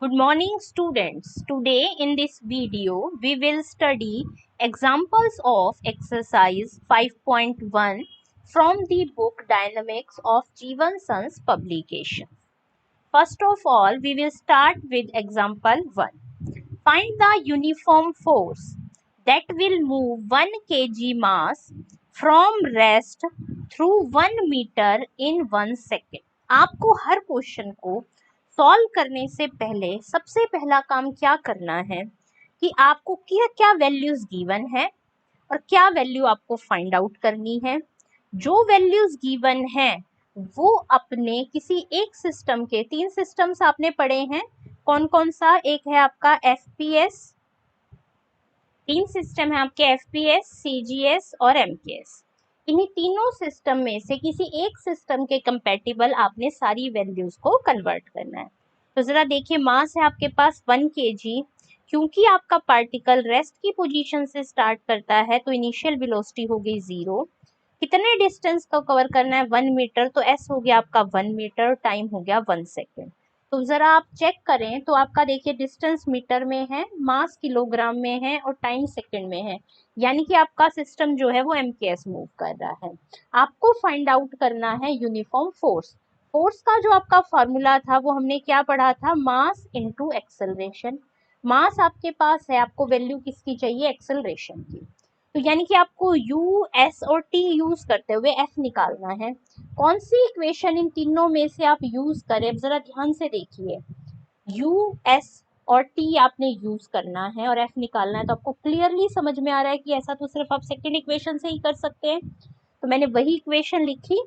Good morning students. Today in this video we will study examples of exercise 5.1 from the book Dynamics of Jeevan Sons publication. First of all we will start with example 1. Find the uniform force that will move 1 kg mass from rest through 1 meter in 1 second. आपको हर question को solve करने से पहले सबसे पहला काम क्या करना है कि आपको क्या क्या वैल्यूज गिवन है और क्या वैल्यू आपको फाइंड आउट करनी है। जो वैल्यूज गिवन है वो अपने किसी एक सिस्टम के, 3 सिस्टम्स आपने पढ़े हैं, कौन कौन सा? एक है आपका एफपीएस, 3 सिस्टम है आपके एफपीएस, सीजीएस और एमकेएस। इन्हीं तीनों सिस्टम में से किसी एक सिस्टम के कंपैटिबल आपने सारी वैल्यूज को कन्वर्ट करना है। तो जरा देखिए, मास है आपके पास 1 kg। क्योंकि आपका पार्टिकल रेस्ट की पोजीशन से स्टार्ट करता है तो इनिशियल वेलोसिटी हो गई 0। कितने डिस्टेंस को कवर करना है? 1 मीटर, तो एस हो गया आपका 1 मीटर, टाइम हो गया 1 सेकेंड। तो जरा आप चेक करें तो आपका देखिए डिस्टेंस मीटर में है, मास किलोग्राम में है और टाइम सेकंड में है, यानी कि आपका सिस्टम जो है वो एमकेएस मूव कर रहा है। आपको फाइंड आउट करना है यूनिफॉर्म फोर्स। फोर्स का जो आपका फॉर्मूला था वो हमने क्या पढ़ा था? Mass into acceleration. मास आपके पास है, आपको वैल्यू किसकी चाहिए? एक्सेलरेशन की। तो यानी कि आपको यू, एस और टी यूज करते हुए एफ निकालना है। कौन सी इक्वेशन इन तीनों में से आप यूज करें? जरा ध्यान से देखिए, यू, एस और टी आपने यूज करना है और एफ निकालना है। तो आपको क्लियरली समझ में आ रहा है कि ऐसा तो सिर्फ आप सेकेंड इक्वेशन से ही कर सकते हैं। तो मैंने वही इक्वेशन लिखी,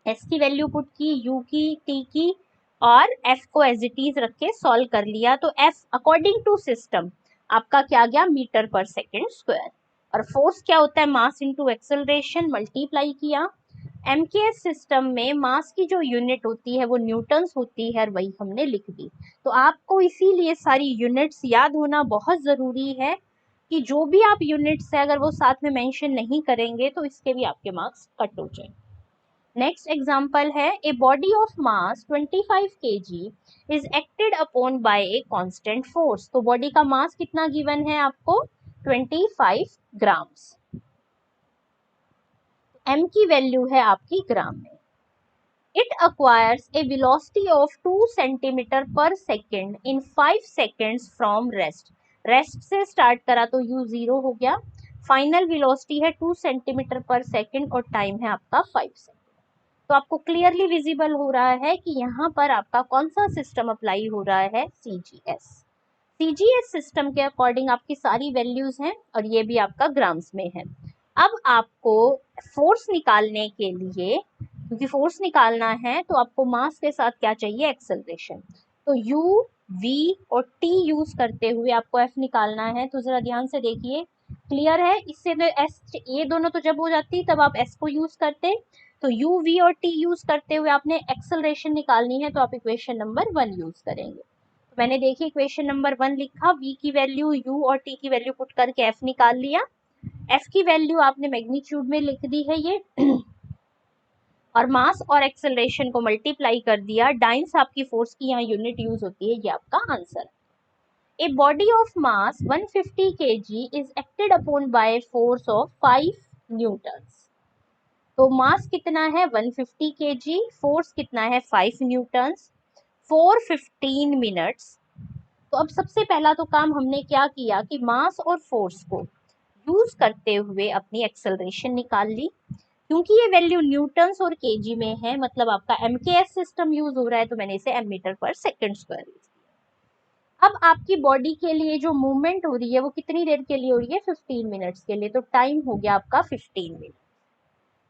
एस की वैल्यू पुट की, यू की, टी की और एफ को एज इट इज रख के सॉल्व कर लिया। तो एफ अकॉर्डिंग टू सिस्टम आपका क्या गया? मीटर पर सेकेंड स्क्वायर। और फोर्स क्या होता है? मास इनटू एक्सेलरेशन, मल्टीप्लाई किया। एमकेएस सिस्टम में मास की जो यूनिट होती है वो न्यूटन्स होती है और वही हमने लिख दी। तो आपको इसीलिए सारी यूनिट्स याद होना बहुत ज़रूरी है कि जो भी आप यूनिट्स है अगर वो साथ में मेंशन नहीं करेंगे तो इसके भी आपके मार्क्स कट हो जाएंगे। नेक्स्ट एग्जाम्पल है, a body of mass 25 kg is acted upon bye a constant force. तो बॉडी का मास कितना गिवन है आपको? 25 ग्राम्स। एम की वैल्यू है आपकी ग्राम में। It acquires a velocity of 2 centimetre per second in 5 seconds from rest. Rest से स्टार्ट करा तो यू 0 हो गया, फाइनल वेलोसिटी है 2 सेंटीमीटर पर सेकेंड और टाइम है आपका 5 सेकेंड। तो आपको क्लियरली विजिबल हो रहा है कि यहाँ पर आपका कौन सा सिस्टम अप्लाई हो रहा है? सीजीएस। सीजीएस सिस्टम के अकॉर्डिंग आपकी सारी वैल्यूज हैं और ये भी आपका ग्राम्स में है। अब आपको फोर्स निकालने के लिए, क्योंकि फोर्स निकालना है तो आपको मास के साथ क्या चाहिए? एक्सेलरेशन। तो यू, वी और टी यूज करते हुए आपको एफ निकालना है। तो जरा ध्यान से देखिए, क्लियर है? इससे तो एस, ये दोनों तो जब हो जाती तब आप एस को यूज करते, तो यू, वी और टी यूज करते हुए आपने एक्सेलरेशन निकालनी है तो आप इक्वेशन नंबर 1 यूज करेंगे। तो मैंने देखिए इक्वेशन नंबर 1 लिखा, वी की वैल्यू, यू और टी की वैल्यू पुट करके एफ निकाल लिया। एफ की वैल्यू आपने मैग्नीट्यूड में लिख दी है ये और मास और एक्सेलरेशन को मल्टीप्लाई कर दिया। डाइंस आपकी फोर्स की यहाँ यूनिट यूज होती है, ये आपका आंसर है। A body of mass 150 kg is acted upon by force of 5 Newton's. तो मास कितना है? 150 kg, फोर्स कितना है? 5 न्यूटन्स, 4 15 मिनट्स। तो अब सबसे पहला तो काम हमने क्या किया कि मास और फोर्स को यूज करते हुए अपनी एक्सेलरेशन निकाल ली। क्योंकि ये वैल्यू न्यूटन्स और केजी में है, मतलब आपका एमकेएस सिस्टम यूज हो रहा है, तो मैंने इसे एम मीटर पर सेकेंड स्क्वायर यूज किया। अब आपकी बॉडी के लिए जो मूवमेंट हो रही है वो कितनी देर के लिए हो रही है? 15 मिनट्स के लिए। तो टाइम हो गया आपका 15 minute.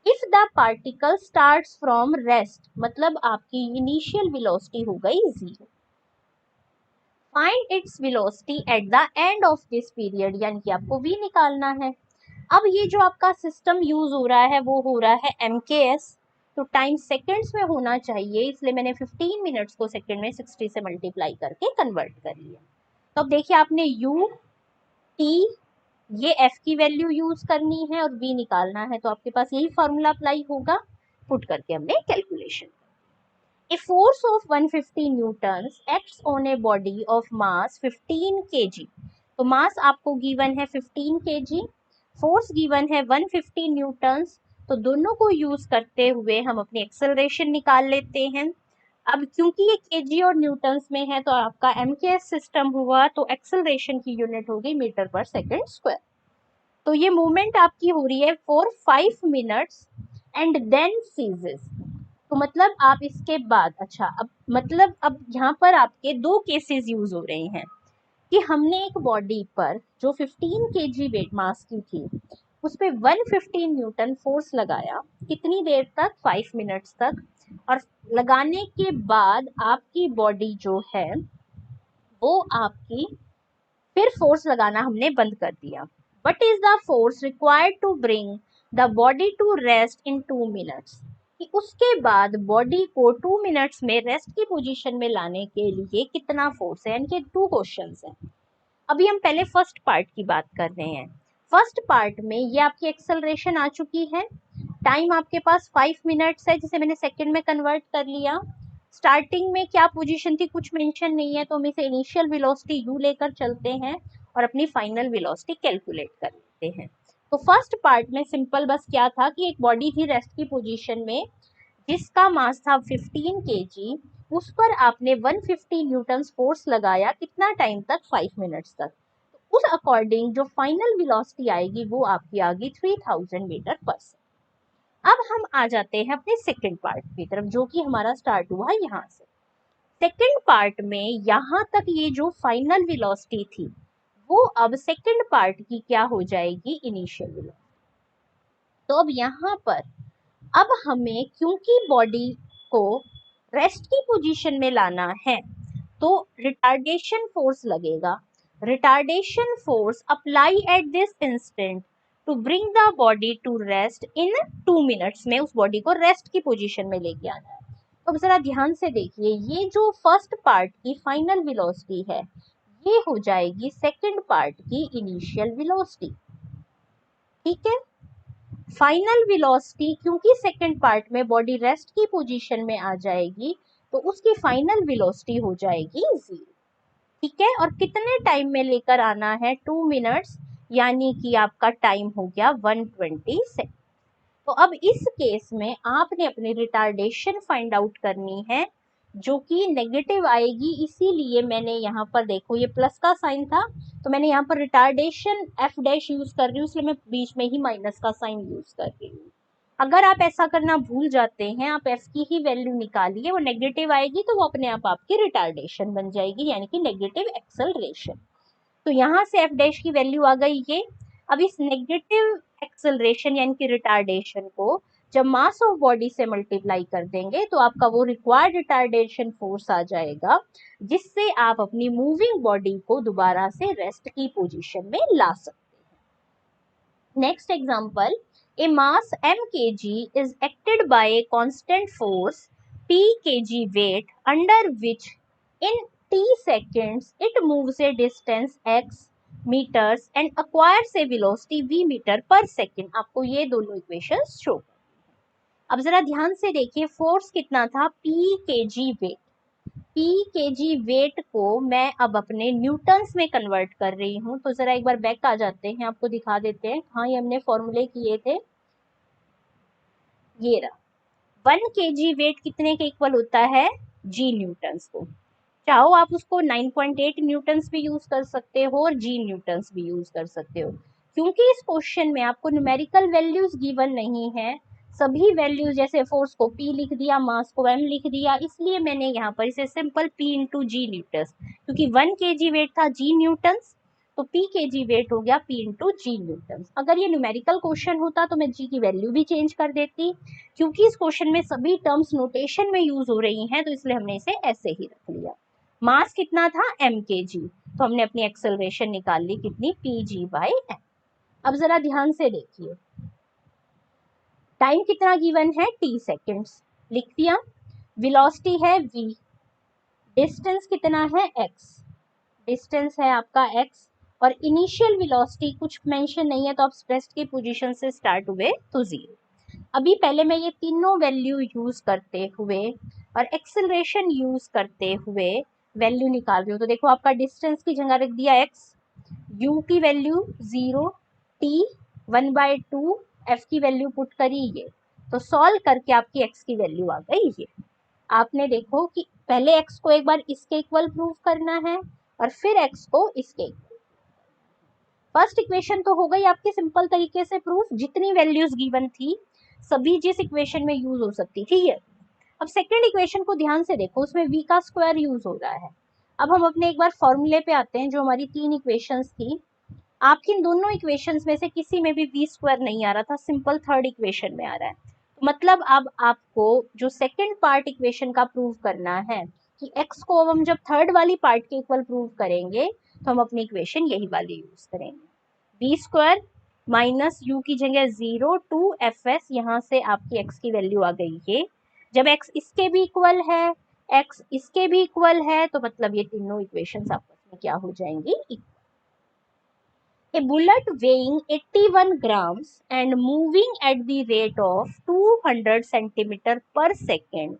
If the particle starts from rest, मतलब आपकी इनिशियल वेलोसिटी हो गई 0। Find its velocity at the end of this period, यानी कि आपको v निकालना है। अब ये जो आपका सिस्टम यूज हो रहा है वो हो रहा है एमकेएस, तो टाइम सेकेंड्स में होना चाहिए, इसलिए मैंने 15 मिनट्स को सेकेंड में 60 से मल्टीप्लाई करके कन्वर्ट कर लिया। तो अब देखिए आपने यू, टी, ये एफ की वैल्यू यूज करनी है और v निकालना है, तो आपके पास यही फॉर्मूला अप्लाई होगा। पुट करके हमने calculation. A force of 150 Newton's acts on a body of mass 15 kg. तो मास आपको गिवन है 15 kg, फोर्स गिवन है 150 न्यूटन्स। तो दोनों को यूज करते हुए हम अपनी एक्सेलरेशन निकाल लेते हैं। अब क्योंकि ये केजी और न्यूटन्स में है तो आपका एमकेएस सिस्टम हुआ, तो एक्सेलरेशन की यूनिट होगी मीटर पर सेकेंड स्क्वायर। तो ये मूवमेंट आपकी हो रही है for 5 minutes and then ceases. तो मतलब आप इसके बाद, अच्छा अब मतलब अब यहाँ पर आपके दो केसेस यूज हो रहे हैं कि हमने एक बॉडी पर जो 15 केजी वेट मास की थी उस पे 115 न्यूटन फोर्स लगाया, कितनी देर तक, 5 मिनट्स तक। और लगाने के बाद आपकी बॉडी जो है वो आपकी फिर फोर्स लगाना हमने बंद कर दिया। What is the force required to bring the body to rest in 2 minutes. कि उसके बाद बॉडी को 2 मिनट्स में रेस्ट की पोजीशन में लाने के लिए कितना फोर्स है, यानी कि 2 क्वेश्चंस हैं। अभी हम पहले फर्स्ट पार्ट की बात कर रहे हैं। फर्स्ट पार्ट में ये आपकी एक्सेलरेशन आ चुकी है, टाइम आपके पास 5 मिनट्स है जिसे मैंने सेकंड में कन्वर्ट कर लिया। स्टार्टिंग में क्या पोजीशन थी कुछ मेंशन नहीं है, तो हम इसे इनिशियल वेलोसिटी u लेकर चलते हैं और अपनी फाइनल वेलोसिटी कैलकुलेट कर लेते हैं। तो फर्स्ट पार्ट में सिंपल बस क्या था कि एक बॉडी थी रेस्ट की पोजीशन में जिसका मास था 15 केजी, उस पर आपने 150 न्यूटन फोर्स लगाया, कितना टाइम तक, 5 मिनट्स तक। तो उस अकॉर्डिंग जो फाइनल वेलोसिटी आएगी वो आपकी आ गई 3000 मीटर पर सेकंड। अब हम आ जाते हैं अपने सेकंड पार्ट की तरफ जो कि हमारा स्टार्ट हुआ यहाँ से। सेकंड पार्ट में यहाँ तक ये जो फाइनल वेलोसिटी थी वो अब सेकंड पार्ट की क्या हो जाएगी, इनिशियल वेलोसिटी। तो अब यहाँ पर अब हमें क्योंकि बॉडी को रेस्ट की पोजीशन में लाना है तो रिटार्डेशन फोर्स लगेगा। Retardation force apply at this instant to bring the body to rest in 2 minutes में उस बॉडी को रेस्ट की पोजीशन में लेके आना है। तो अब जरा ध्यान से देखिए, ये जो फर्स्ट पार्ट की फाइनल वेलोसिटी है ये हो जाएगी सेकंड पार्ट की इनिशियल वेलोसिटी। ठीक है, फाइनल वेलोसिटी क्योंकि सेकंड पार्ट में बॉडी रेस्ट की पोजीशन में आ जाएगी तो उसकी फाइनल वेलोसिटी हो जाएगी 0। ठीक है, और कितने टाइम में लेकर आना है, 2 मिनट्स, यानी कि आपका टाइम हो गया 120 सेकेंड। तो अब इस केस में आपने अपनी रिटार्डेशन फाइंड आउट करनी है जो कि नेगेटिव आएगी, इसीलिए मैंने यहाँ पर देखो ये प्लस का साइन था तो मैंने यहाँ पर रिटार्डेशन एफ डैश यूज कर रही हूँ, इसलिए मैं बीच में ही माइनस का साइन यूज कर रही हूँ। अगर आप ऐसा करना भूल जाते हैं, आप एफ की ही वैल्यू निकालिए, वो नेगेटिव आएगी तो वो अपने आप आपकी रिटार्डेशन बन जाएगी, यानी कि नेगेटिव एक्सेलरेशन। तो यहाँ से एफ डैश की वैल्यू आ गई ये। अब इस नेगेटिव एक्सेलरेशन यानी कि रिटार्डेशन को जब मास ऑफ बॉडी से मल्टीप्लाई कर देंगे तो आपका वो रिक्वायर्ड रिटार्डेशन फोर्स आ जाएगा जिससे आप अपनी मूविंग बॉडी को दोबारा से रेस्ट की पोजीशन में ला सकते हैं। Next example, A mass m kg is acted by a constant force p kg weight under which in t seconds it moves a distance x meters and acquires a velocity v meter per second। आपको ये दोनों equations show. अब जरा ध्यान से देखिए, force कितना था, P KG weight. P KG weight को मैं अब अपने न्यूटन्स में कन्वर्ट कर रही हूँ। तो जरा एक बार बैक आ जाते हैं, आपको दिखा देते हैं। हाँ, ये हमने फॉर्मूले किए थे, ये रहा। 1 केजी वेट कितने के इक्वल होता है, जी न्यूटन्स को। चाहो आप उसको 9.8 न्यूटन्स भी यूज कर सकते हो और जी न्यूटन्स भी यूज कर सकते हो। क्योंकि इस क्वेश्चन में आपको न्यूमेरिकल वैल्यूज गिवन नहीं है, सभी वैल्यूज जैसे फोर्स को P लिख दिया, मास को M लिख दिया, इसलिए मैंने यहाँ पर इसे सिंपल P इंटू जी न्यूटन्स, क्योंकि 1 kg वेट था जी न्यूटन्स तो P kg वेट हो गया P इंटू जी न्यूटन्स। अगर ये न्यूमेरिकल क्वेश्चन होता तो मैं जी की वैल्यू भी चेंज कर देती, क्योंकि इस क्वेश्चन में सभी टर्म्स नोटेशन में यूज हो रही हैं तो इसलिए हमने इसे ऐसे ही रख लिया। मास कितना था, m kg, तो हमने अपनी एक्सेलरेशन निकाल ली कितनी, pg/m। अब जरा ध्यान से देखिए, टाइम कितना गिवन है, t सेकेंड्स, लिख दिया। वेलोसिटी है v, डिस्टेंस कितना है x, डिस्टेंस है आपका x, और इनिशियल वेलोसिटी कुछ मेंशन नहीं है तो आप रेस्ट की पोजीशन से स्टार्ट हुए तो 0। अभी पहले मैं ये तीनों वैल्यू यूज करते हुए और एक्सेलरेशन यूज करते हुए वैल्यू निकाल रही हो। तो देखो आपका डिस्टेंस की जगह रख दिया x, u की वैल्यू 0, t 1/2, f की वैल्यू पुट करी ये, तो सॉल्व करके आपकी x की वैल्यू आ गई ये। आपने देखो कि पहले x को एक बार इसके इक्वल प्रूव करना है और फिर x को इसके इक्वल। फर्स्ट इक्वेशन तो हो गई आपकी सिंपल तरीके से प्रूफ, जितनी वैल्यूज गिवन थी सभी जिस इक्वेशन में यूज हो सकती थी ये। अब सेकंड इक्वेशन को ध्यान से देखो, उसमें v का स्क्वायर यूज हो रहा है। अब हम अपने एक बार फॉर्मूले पे आते हैं, जो हमारी तीन इक्वेशंस थी, आपकी इन दोनों इक्वेशंस में से किसी में भी v स्क्वायर नहीं आ रहा था, सिंपल थर्ड इक्वेशन में आ रहा है। तो मतलब अब आपको जो सेकंड पार्ट इक्वेशन का प्रूव करना है कि x को अब हम जब थर्ड वाली पार्ट के इक्वल प्रूव करेंगे तो हम अपनी इक्वेशन यही वाली यूज करेंगे, v स्क्वायर माइनस u की जगह 0 टू fs, यहाँ से आपकी x की वैल्यू आ गई ये। जब x इसके भी इक्वल है, x इसके भी इक्वल है, तो मतलब ये तीनों इक्वेशंस आपस में क्या हो जाएंगी, A bullet weighing 81 grams and moving at the rate of 200 centimeter per second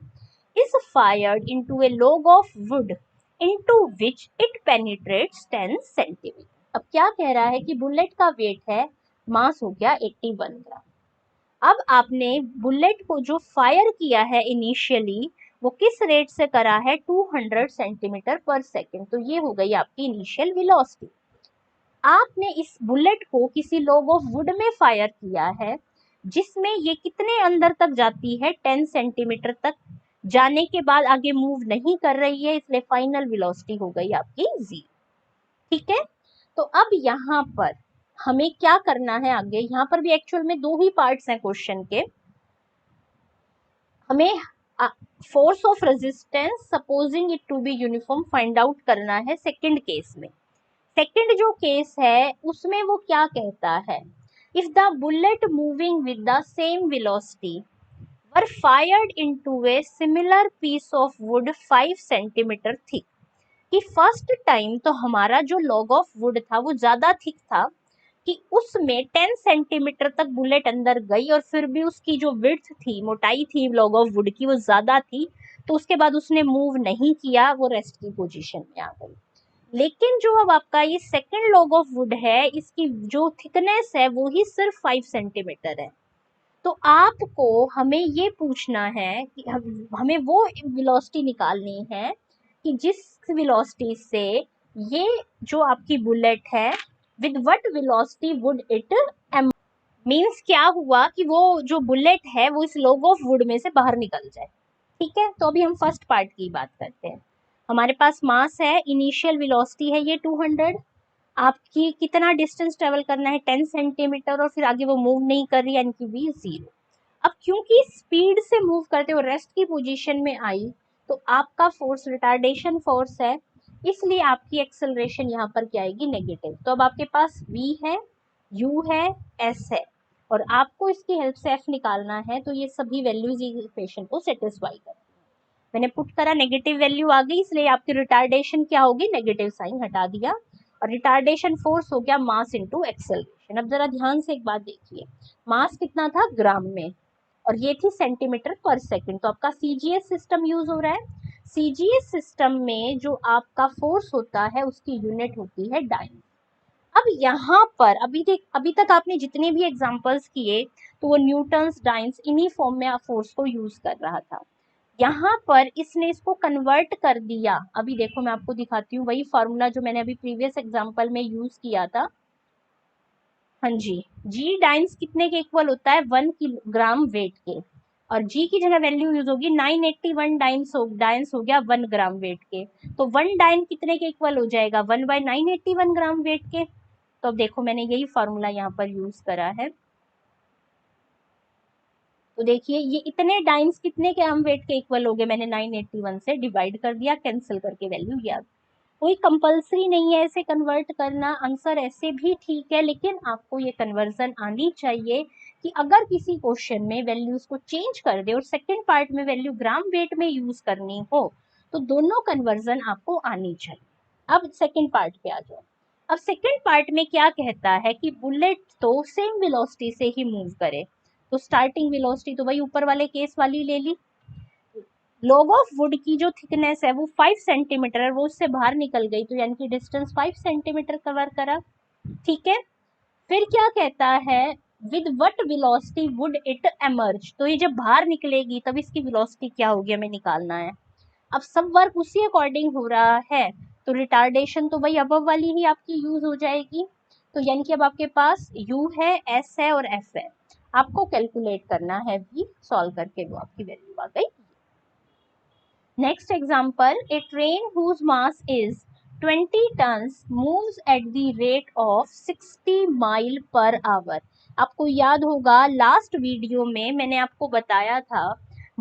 is fired into a log of wood into which it penetrates 10 centimeter. अब क्या कह रहा है कि बुलेट का वेट है, मास हो गया 81 ग्राम। अब आपने बुलेट को जो फायर किया है इनिशियली, वो किस रेट से करा है, 200 सेंटीमीटर पर सेकेंड, तो ये हो गई आपकी इनिशियल वेलोसिटी। आपने इस बुलेट को किसी लॉग ऑफ वुड में फायर किया है, जिसमें ये कितने अंदर तक जाती है, 10 सेंटीमीटर तक जाने के बाद आगे मूव नहीं कर रही है, इसलिए फाइनल वेलोसिटी हो गई आपकी 0। ठीक है, तो अब यहाँ पर हमें क्या करना है आगे, यहाँ पर भी एक्चुअल में दो ही पार्ट्स हैं क्वेश्चन के। हमें force of resistance supposing it to be uniform find out करना है सेकंड केस में। सेकंड जो केस है उसमें वो क्या कहता है, if the bullet moving with the same velocity were fired into a similar piece of wood 5 centimetre thick, कि फर्स्ट टाइम तो हमारा जो लॉग ऑफ वुड था वो ज्यादा थिक था, कि उसमें 10 सेंटीमीटर तक बुलेट अंदर गई और फिर भी उसकी जो विड्थ थी, मोटाई थी लॉग ऑफ वुड की, वो ज्यादा थी, तो उसके बाद उसने मूव नहीं किया, वो रेस्ट की पोजीशन में आ गई। लेकिन जो अब आपका ये सेकंड लॉग ऑफ वुड है, इसकी जो थिकनेस है वो ही सिर्फ 5 सेंटीमीटर है। तो आपको हमें ये पूछना है कि हमें वो वेलोसिटी निकालनी है कि जिस वेलोसिटी से ये जो आपकी बुलेट है, with what velocity would it means क्या हुआ कि वो जो बुलेट है वो इस लॉग ऑफ वुड में से बाहर निकल जाए। ठीक है, तो अभी हम फर्स्ट पार्ट की बात करते हैं। हमारे पास मास है, इनिशियल वेलोसिटी है ये 200, आपकी कितना डिस्टेंस ट्रेवल करना है 10 सेंटीमीटर, और फिर आगे वो मूव नहीं कर रही, यानी कि v 0। अब क्योंकि स्पीड से मूव करते हो रेस्ट की पोजीशन में आई, तो आपका फोर्स रिटार्डेशन फोर्स है, इसलिए आपकी एक्सेलरेशन यहाँ पर क्या आएगी, नेगेटिव। तो अब आपके पास v है, u है, s है, और आपको इसकी हेल्प से f निकालना है, तो ये सभी वैल्यूज इक्वेशन को सेटिस्फाई कर, मैंने पुट करा, नेगेटिव वैल्यू आ गई, इसलिए आपकी रिटार्डेशन क्या होगी, नेगेटिव साइन हटा दिया, और रिटार्डेशन फोर्स हो गया मास इनटू एक्सेलरेशन। अब जरा ध्यान से एक बात देखिए, मास कितना था ग्राम में, और ये थी सेंटीमीटर पर सेकंड, तो आपका सीजीएस सिस्टम यूज हो रहा है। सीजीएस सिस्टम में जो आपका फोर्स होता है उसकी यूनिट होती है डाइन। अब यहाँ पर अभी तक आपने जितने भी एग्जांपल्स किए, तो वो न्यूटन्स, डाइन्स, इन्हीं फॉर्म में फोर्स को यूज कर रहा था। यहाँ पर इसने इसको कन्वर्ट कर दिया। अभी देखो मैं आपको दिखाती हूँ वही फॉर्मूला जो मैंने अभी प्रीवियस एग्जांपल में यूज किया था। हाँ जी, जी डाइन्स कितने के इक्वल होता है, 1 किलोग्राम वेट के, और जी की जगह वैल्यू यूज होगी 981 डाइन्स हो गया 1 ग्राम वेट के, तो 1 डाइन कितने के इक्वल हो जाएगा, 1/981 ग्राम वेट के। तो अब देखो मैंने यही फॉर्मूला यहाँ पर यूज करा है, तो देखिए ये इतने डाइन्स कितने के ग्राम वेट के इक्वल हो गए, मैंने 981 से डिवाइड कर दिया, कैंसिल करके वैल्यू याद। कोई कंपलसरी नहीं है ऐसे कन्वर्ट करना, आंसर ऐसे भी ठीक है, लेकिन आपको ये कन्वर्जन आनी चाहिए कि अगर किसी क्वेश्चन में वैल्यूज को चेंज कर दे और सेकंड पार्ट में वैल्यू ग्राम वेट में यूज करनी हो, तो दोनों कन्वर्जन आपको आनी चाहिए। अब सेकंड पार्ट पे आ जाओ। अब सेकंड पार्ट में क्या कहता है कि बुलेट तो सेम वेलोसिटी से ही मूव करे, तो स्टार्टिंग वेलोसिटी तो वही ऊपर वाले केस वाली ले ली, लॉग ऑफ वुड की जो थिकनेस है वो 5 सेंटीमीटर है, वो उससे बाहर निकल गई, तो यानी कि डिस्टेंस 5 सेंटीमीटर कवर करा। ठीक है, फिर क्या कहता है, with what velocity would it emerge, तो ये जब बाहर निकलेगी तब इसकी वेलोसिटी क्या होगी हमें निकालना है। अब सब वर्क उसी अकॉर्डिंग हो रहा है, तो रिटार्डेशन तो वही अबव वाली ही आपकी यूज हो जाएगी। तो यानी कि अब आपके पास u है, s है और f है, आपको कैलकुलेट करना है v, सॉल्व करके वो आपकी वैल्यू आ गई। Next example, a train whose mass is 20 tons moves at the rate of 60 mile per hour। आपको याद होगा लास्ट वीडियो में मैंने आपको बताया था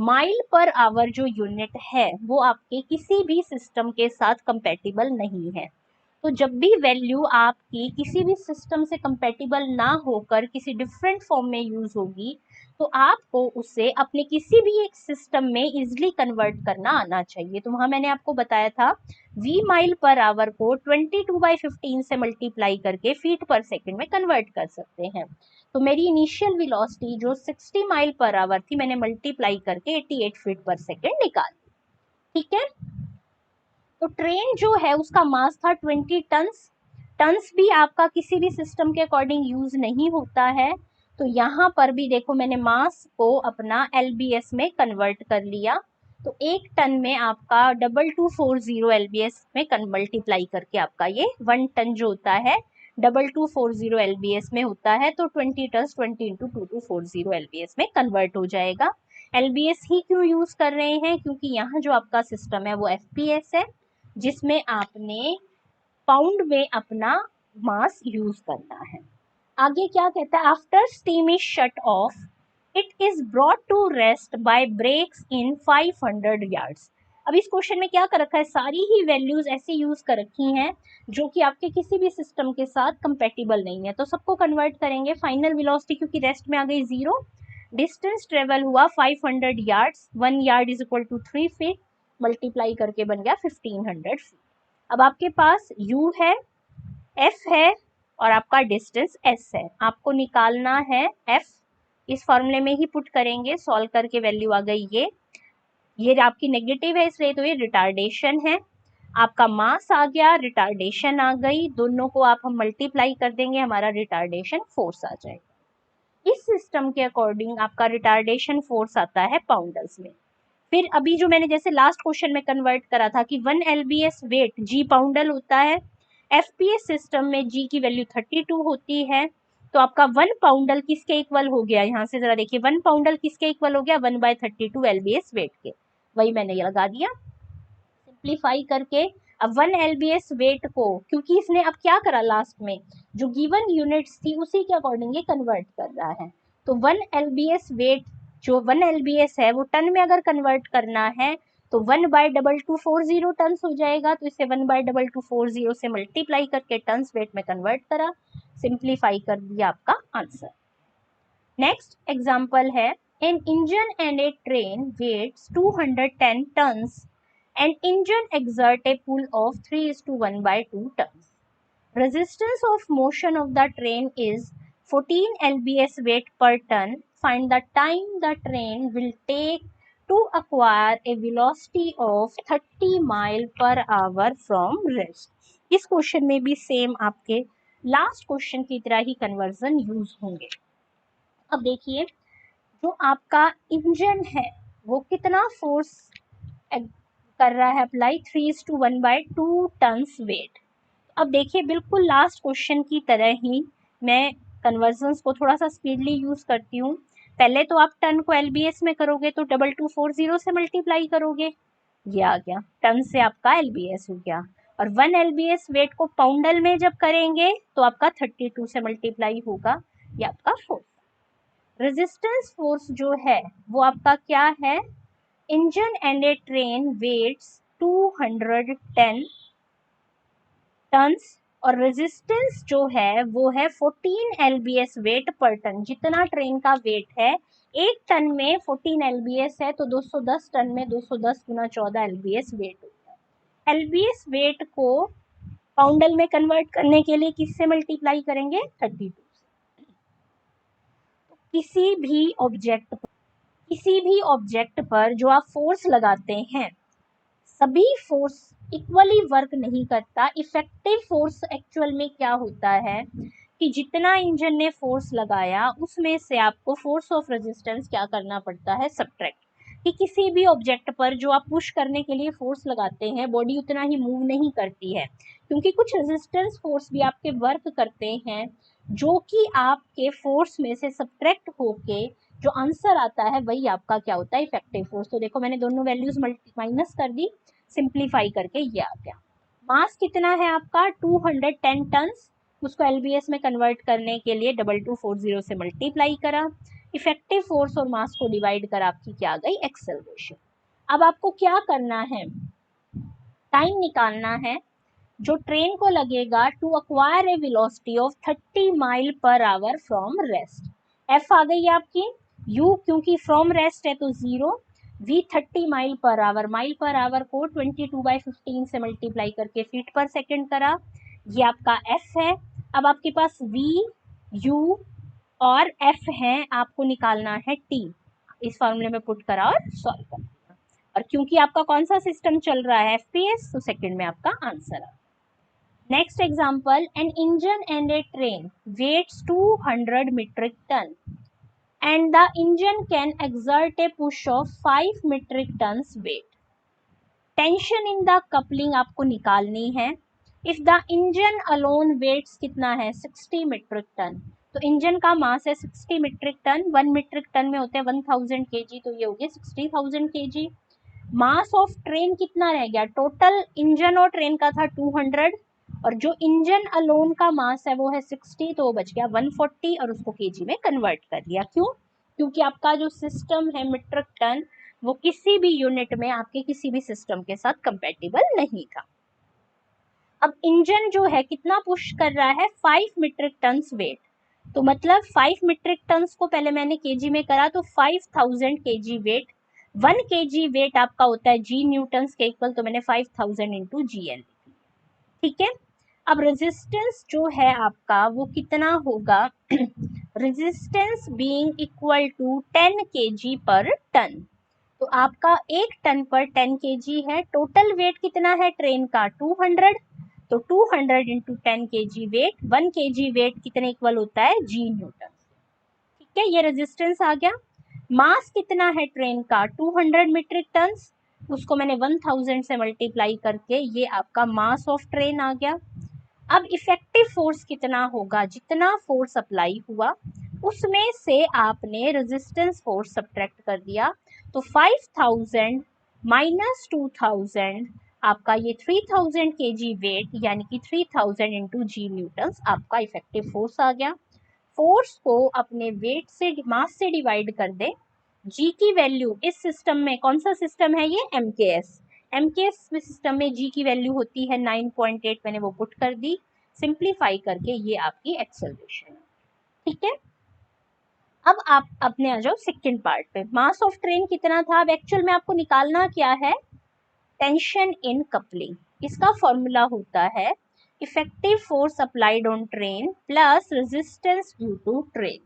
माइल पर आवर जो यूनिट है वो आपके किसी भी सिस्टम के साथ कंपैटिबल नहीं है। तो जब भी वैल्यू आपकी किसी भी सिस्टम से कंपैटिबल ना होकर किसी डिफरेंट फॉर्म में यूज होगी, तो आपको उसे अपने किसी भी एक सिस्टम में इजिली कन्वर्ट करना आना चाहिए। तो वहां मैंने आपको बताया था v माइल पर आवर को 22/15 से मल्टीप्लाई करके फीट पर सेकंड में कन्वर्ट कर सकते हैं। तो मेरी इनिशियल वेलोसिटी जो 60 माइल पर आवर थी, मैंने मल्टीप्लाई करके 88 फीट पर सेकंड निकाल। ठीक है, तो ट्रेन जो है उसका मास था 20 टन्स। टन्स भी आपका किसी भी सिस्टम के अकॉर्डिंग यूज नहीं होता है, तो यहाँ पर भी देखो मैंने मास को अपना LBS में कन्वर्ट कर लिया। तो 1 टन में आपका 2240 LBS में मल्टीप्लाई करके आपका ये 1 टन जो होता है 2240 LBS में होता है, तो 20 टन 20 इंटू 2240 LBS में कन्वर्ट हो जाएगा। LBS ही क्यों यूज कर रहे हैं, क्योंकि यहाँ जो आपका सिस्टम है वो FPS है, जिसमें आपने पाउंड में अपना मास यूज करना है। आगे क्या कहता है, after steam is shut off it is brought to rest by brakes in 500 yards. अब इस क्वेश्चन में क्या कर रखा है, सारी ही वैल्यूज ऐसे यूज कर रखी हैं जो कि आपके किसी भी सिस्टम के साथ कंपेटिबल नहीं है, तो सबको कन्वर्ट करेंगे। फाइनल वेलोसिटी क्योंकि रेस्ट में आ गई 0, डिस्टेंस ट्रेवल हुआ 500 yards, 1 yard is equal to 3 feet, multiply करके बन गया 1500 फीट। अब आपके पास u है, f है और आपका डिस्टेंस s है, आपको निकालना है f। इस फॉर्मूले में ही पुट करेंगे, सॉल्व करके वैल्यू आ गई ये आपकी नेगेटिव है इसलिए, तो ये रिटार्डेशन है। आपका मास आ गया, रिटार्डेशन आ गई, दोनों को आप हम मल्टीप्लाई कर देंगे, हमारा रिटार्डेशन फोर्स आ जाएगा। इस सिस्टम के अकॉर्डिंग आपका रिटार्डेशन फोर्स आता है पाउंडर्स में। फिर अभी जो मैंने जैसे लास्ट क्वेश्चन में कन्वर्ट करा था कि 1 LBS वेट g पाउंडल होता है, FPS सिस्टम में g की वैल्यू 32 होती है, तो आपका 1 पाउंडल किसके इक्वल हो गया, यहाँ से जरा देखिए 1 पाउंडल किसके इक्वल हो गया, 1/32 LBS वेट के, वही मैंने लगा दिया सिंप्लीफाई करके। अब 1 LBS वेट को, क्योंकि इसने अब क्या करा लास्ट में जो गिवन यूनिट्स थी उसी के अकॉर्डिंग ये कन्वर्ट कर रहा है, तो 1 LBS वेट जो 1 LBS है वो टन में अगर कन्वर्ट करना है तो 1/2240 टन्स हो जाएगा, तो इसे 1/2240 से मल्टीप्लाई करके टन्स वेट में कन्वर्ट करा, सिंप्लीफाई कर दिया आपका आंसर। नेक्स्ट एग्जाम्पल है, an engine and a train weighs 210 tons and engine exert a pull of 3:1/2 tons. Resistance of motion of the train is 14 lbs weight per ton. Find the time the train will take to acquire a velocity of 30 mile per hour from rest. इस question में भी same आपके last question की तरह ही conversion use होंगे। अब देखिए जो आपका इंजन है वो कितना फोर्स कर रहा है अप्लाई, 3:1/2 टन्स वेट। अब देखिए बिल्कुल लास्ट क्वेश्चन की तरह ही मैं कन्वर्जन्स को थोड़ा सा स्पीडली यूज करती हूँ। पहले तो आप टन को LBS में करोगे तो 2240 से मल्टीप्लाई करोगे, ये आ गया टन से आपका LBS हो गया, और 1 LBS वेट को पाउंडल में जब करेंगे तो आपका 32 से मल्टीप्लाई होगा, ये आपका फोर्स। रेजिस्टेंस फोर्स जो है वो आपका क्या है, engine and a train weighs 210 tons और रेजिस्टेंस जो है वो है 14 LBS वेट पर टन। जितना ट्रेन का वेट है 1 टन में 14 LBS है, तो 210 टन में 210 गुना 14 LBS वेट होता है। LBS वेट को पाउंडल में कन्वर्ट करने के लिए किससे मल्टीप्लाई करेंगे, 32 से। किसी भी ऑब्जेक्ट किसी भी ऑब्जेक्ट पर जो आप फोर्स लगाते हैं, सभी फोर्स इक्वली वर्क नहीं करता। इफेक्टिव फोर्स एक्चुअल में क्या होता है कि जितना इंजन ने फोर्स लगाया उसमें से आपको फोर्स ऑफ रेजिस्टेंस क्या करना पड़ता है, सब्ट्रैक्ट। कि किसी भी ऑब्जेक्ट पर जो आप पुश करने के लिए फोर्स लगाते हैं, बॉडी उतना ही मूव नहीं करती है, क्योंकि कुछ रेजिस्टेंस फोर्स भी आपके वर्क करते हैं, जो कि आपके फोर्स में से सब्ट्रैक्ट होके जो आंसर आता है वही आपका क्या होता है, इफेक्टिव फोर्स। तो देखो मैंने दोनों वैल्यूज माइनस कर दी, सिंप्लीफाई करके ये आ गया। मास कितना है आपका 210 टन, उसको एलबीएस में कन्वर्ट करने के लिए 2240 से मल्टीप्लाई करा, इफेक्टिव फोर्स और मास को डिवाइड कर आपकी क्या आ गई, एक्सेलरेशन। अब आपको क्या करना है, टाइम निकालना है जो ट्रेन को लगेगा to acquire a velocity of 30 mile per hour from rest. F आ गई आपकी, यू क्योंकि फ्रॉम रेस्ट है तो 0, वी 30 माइल पर आवर को 22/15 से मल्टीप्लाई करके फीट पर सेकेंड करा, ये आपका एफ है। अब आपके पास वी, यू और एफ है, आपको निकालना है टी, इस फॉर्मूले में पुट करा और सॉल्व कर। और क्योंकि आपका कौन सा सिस्टम चल रहा है, एफपीएस, तो सेकंड में आपका आंसर आ। Next example, an engine and a train weighs 200 metric ton and the engine can exert a push of 5 metric tons weight. Tension in the coupling आपको निकालनी है। If the engine alone weighs कितना है, 60 metric ton, तो engine का मास है 60 metric ton, 1 metric ton में होते हैं 1000 kg, तो ये हो गया 60,000 kg। मास ऑफ ट्रेन कितना रह गया, टोटल इंजन और ट्रेन का था 200, और जो इंजन अलोन का मास है वो है 60, तो वो बच गया 140 और उसको केजी में कन्वर्ट कर दिया। क्यों, क्योंकि आपका जो सिस्टम है मीट्रिक टन, वो किसी भी यूनिट में आपके किसी भी सिस्टम के साथ कंपैटिबल नहीं था। अब इंजन जो है कितना पुश कर रहा है, 5 मीट्रिक टन वेट, तो मतलब 5 मीट्रिक टन को पहले मैंने केजी में करा, तो 5000 केजी वेट, 1 केजी वेट आपका होता है जी न्यूटन्स के इक्वल, तो मैंने 5000 इंटू जी एल। ठीक है, अब रेजिस्टेंस जो है आपका वो कितना होगा, resistance being equal to 10 KG पर टन, तो आपका 1 टन पर 10 केजी है। टोटल वेट कितना है ट्रेन का, 200, तो 200 into 10 KG weight, 1 KG weight कितने इक्वल होता है, जी न्यूटन। ठीक है, ये रेजिस्टेंस आ गया। मास कितना है ट्रेन का, 200 मीट्रिक टन, उसको मैंने 1000 से मल्टीप्लाई करके ये आपका मास ऑफ ट्रेन आ गया। अब इफेक्टिव फोर्स कितना होगा, जितना फोर्स अप्लाई हुआ उसमें से आपने रेजिस्टेंस फोर्स सब्ट्रैक्ट कर दिया, तो 5000 माइनस 2000, आपका ये 3000 केजी वेट, यानी कि 3000 इंटू जी न्यूटन आपका इफेक्टिव फोर्स आ गया। फोर्स को अपने वेट से, मास से डिवाइड कर दे। जी की वैल्यू इस सिस्टम में, कौन सा सिस्टम है ये, एमकेएस, एमकेएस सिस्टम में जी की वैल्यू होती है 9.8, मैंने वो पुट कर दी, सिंप्लीफाई करके ये आपकी एक्सेलरेशन। ठीक है, अब आप अपने आ जाओ सेकंड पार्ट पे। मास ऑफ ट्रेन कितना था, अब एक्चुअल में आपको निकालना क्या है, टेंशन इन कपलिंग। इसका फॉर्मूला होता है effective force applied on train plus resistance due to train.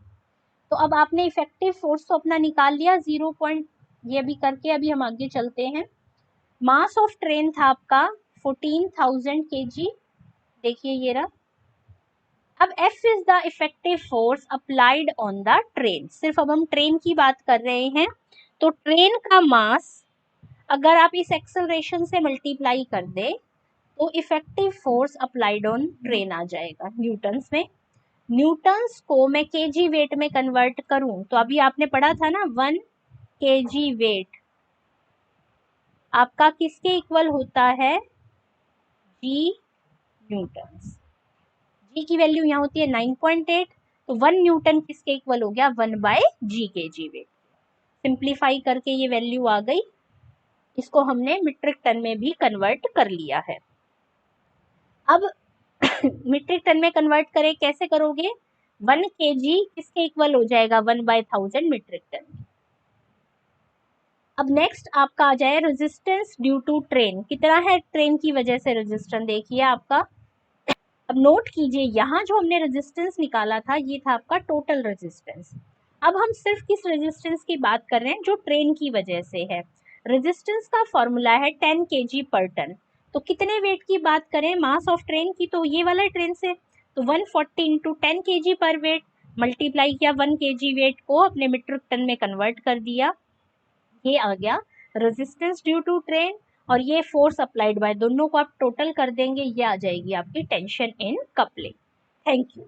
तो अब आपने इफेक्टिव फोर्स तो अपना निकाल लिया 0 पॉइंट, ये भी करके अभी हम आगे चलते हैं। मास ऑफ ट्रेन था आपका 14,000 केजी, देखिए ये रहा। अब F is the effective force applied on the train, सिर्फ अब हम ट्रेन की बात कर रहे हैं, तो ट्रेन का मास अगर आप इस एक्सेलरेशन से मल्टीप्लाई कर दे तो effective force applied on train आ जाएगा न्यूटन्स में। न्यूटन्स को मैं केजी वेट में कन्वर्ट करूं तो अभी आपने पढ़ा था ना, 1 केजी वेट आपका किसके इक्वल होता है, जी न्यूटन्स। जी की वैल्यू यहाँ होती है 9.8, तो 1 न्यूटन किसके इक्वल हो गया, 1/जी केजी वेट। सिंप्लीफाई करके ये वैल्यू आ गई, इसको हमने मीट्रिक टन में भी कन्वर्ट कर लिया है। अब मीट्रिक टन में कन्वर्ट करें, कैसे करोगे, 1 केजी किसके इक्वल हो जाएगा, 1/1000 मीट्रिक टन। अब नेक्स्ट आपका आ जाए रेजिस्टेंस ड्यू टू ट्रेन, कितना है ट्रेन की वजह से रेजिस्टेंस, देखिए आपका। अब नोट कीजिए, यहाँ जो हमने रेजिस्टेंस निकाला था ये था आपका टोटल रेजिस्टेंस, अब हम सिर्फ किस रेजिस्टेंस की बात कर रहे हैं, जो ट्रेन की वजह से है। रेजिस्टेंस का फॉर्मूला है 10 kg पर टन। तो कितने वेट की बात करें मास ऑफ ट्रेन की, तो ये वाला ट्रेन से, तो 140 इंटू 10 kg पर वेट मल्टीप्लाई किया 1 kg वेट को अपने मीट्रिक टन में कन्वर्ट कर दिया, ये आ गया रेजिस्टेंस ड्यू टू ट्रेन। और ये फोर्स अप्लाइड बाय, दोनों को आप टोटल कर देंगे, ये आ जाएगी आपकी tension in coupling. Thank you.